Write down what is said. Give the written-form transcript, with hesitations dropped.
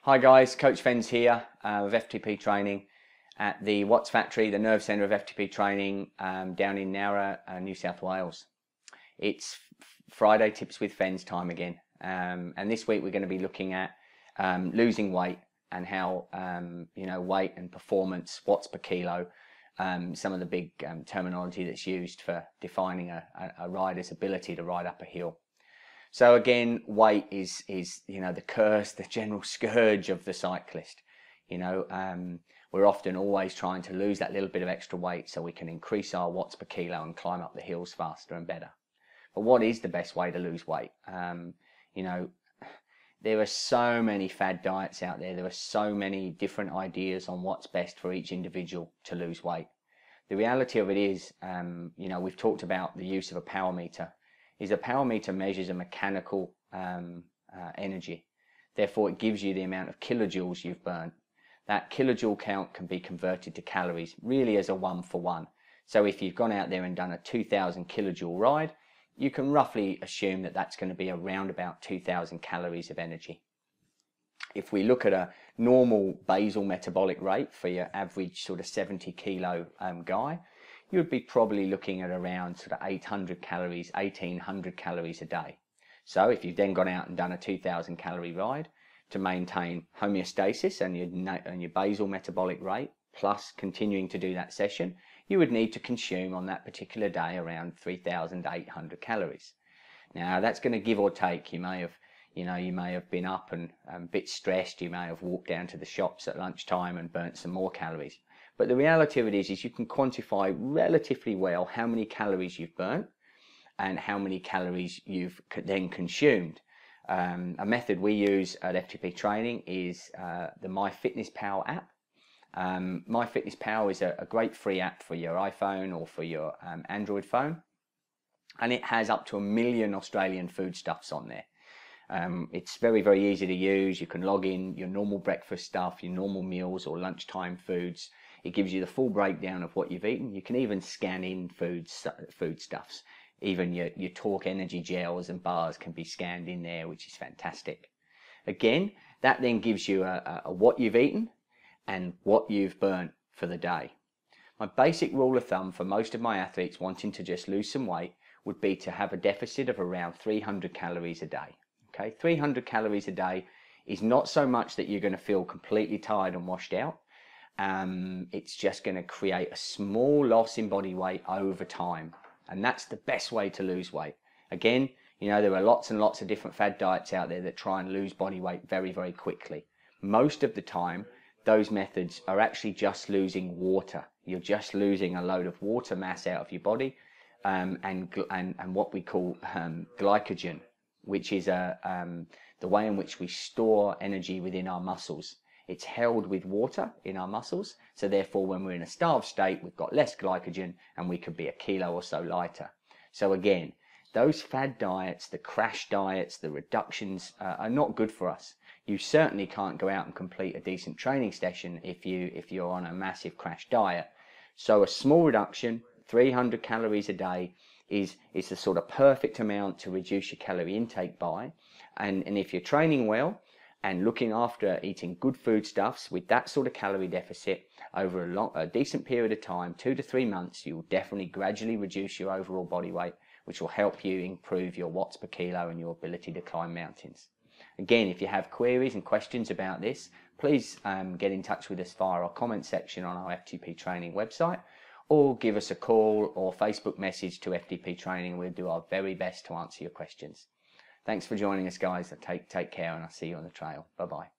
Hi guys, Coach Fenz here with FTP Training at the Watts Factory, the nerve centre of FTP Training down in Nowra, New South Wales. It's Friday Tips with Fenz time again, and this week we're going to be looking at losing weight and how weight and performance, watts per kilo, some of the big terminology that's used for defining a rider's ability to ride up a hill. So again, weight is the curse, the general scourge of the cyclist. We're often always trying to lose that little bit of extra weight so we can increase our watts per kilo and climb up the hills faster and better. But what is the best way to lose weight? There are so many fad diets out there. There are so many different ideas on what's best for each individual to lose weight. The reality of it is, we've talked about the use of a power meter. A power meter measures a mechanical energy. Therefore, it gives you the amount of kilojoules you've burnt. That kilojoule count can be converted to calories, really as a 1-for-1. So if you've gone out there and done a 2,000 kilojoule ride, you can roughly assume that that's going to be around about 2,000 calories of energy. If we look at a normal basal metabolic rate for your average sort of 70 kilo guy, you would be probably looking at around sort of 800 calories, 1,800 calories a day. So if you've then gone out and done a 2,000 calorie ride to maintain homeostasis and your basal metabolic rate, plus continuing to do that session, you would need to consume on that particular day around 3,800 calories. Now that's going to give or take. You may have been up and a bit stressed. You may have walked down to the shops at lunchtime and burnt some more calories. But the reality of it is you can quantify relatively well how many calories you've burnt and how many calories you've then consumed. A method we use at FTP Training is the MyFitnessPal app. MyFitnessPal is a great free app for your iPhone or for your Android phone, and it has up to 1 million Australian foodstuffs on there. It's very, very easy to use. You can log in your normal breakfast stuff, your normal meals or lunchtime foods. It gives you the full breakdown of what you've eaten. You can even scan in foodstuffs. Even your Talk energy gels and bars can be scanned in there, which is fantastic. Again, that then gives you a what you've eaten and what you've burnt for the day. My basic rule of thumb for most of my athletes wanting to just lose some weight would be to have a deficit of around 300 calories a day. Okay, 300 calories a day is not so much that you're going to feel completely tired and washed out. It's just going to create a small loss in body weight over time, and that's the best way to lose weight. Again, there are lots and lots of different fad diets out there that try and lose body weight very, very quickly. Most of the time, those methods are actually just losing water. You're just losing a load of water mass out of your body, and what we call glycogen, which is the way in which we store energy within our muscles. It's held with water in our muscles, so therefore when we're in a starved state, we've got less glycogen and we could be a kilo or so lighter. So again, those fad diets, the crash diets, the reductions are not good for us. You certainly can't go out and complete a decent training session if you're on a massive crash diet. So a small reduction, 300 calories a day, is the sort of perfect amount to reduce your calorie intake by. And if you're training well and looking after eating good foodstuffs with that sort of calorie deficit over a decent period of time, 2 to 3 months, you will definitely gradually reduce your overall body weight, which will help you improve your watts per kilo and your ability to climb mountains. Again, if you have queries and questions about this, please get in touch with us via our comment section on our FTP Training website, or give us a call or Facebook message to FTP Training. We'll do our very best to answer your questions. Thanks for joining us, guys. Take care, and I'll see you on the trail. Bye-bye.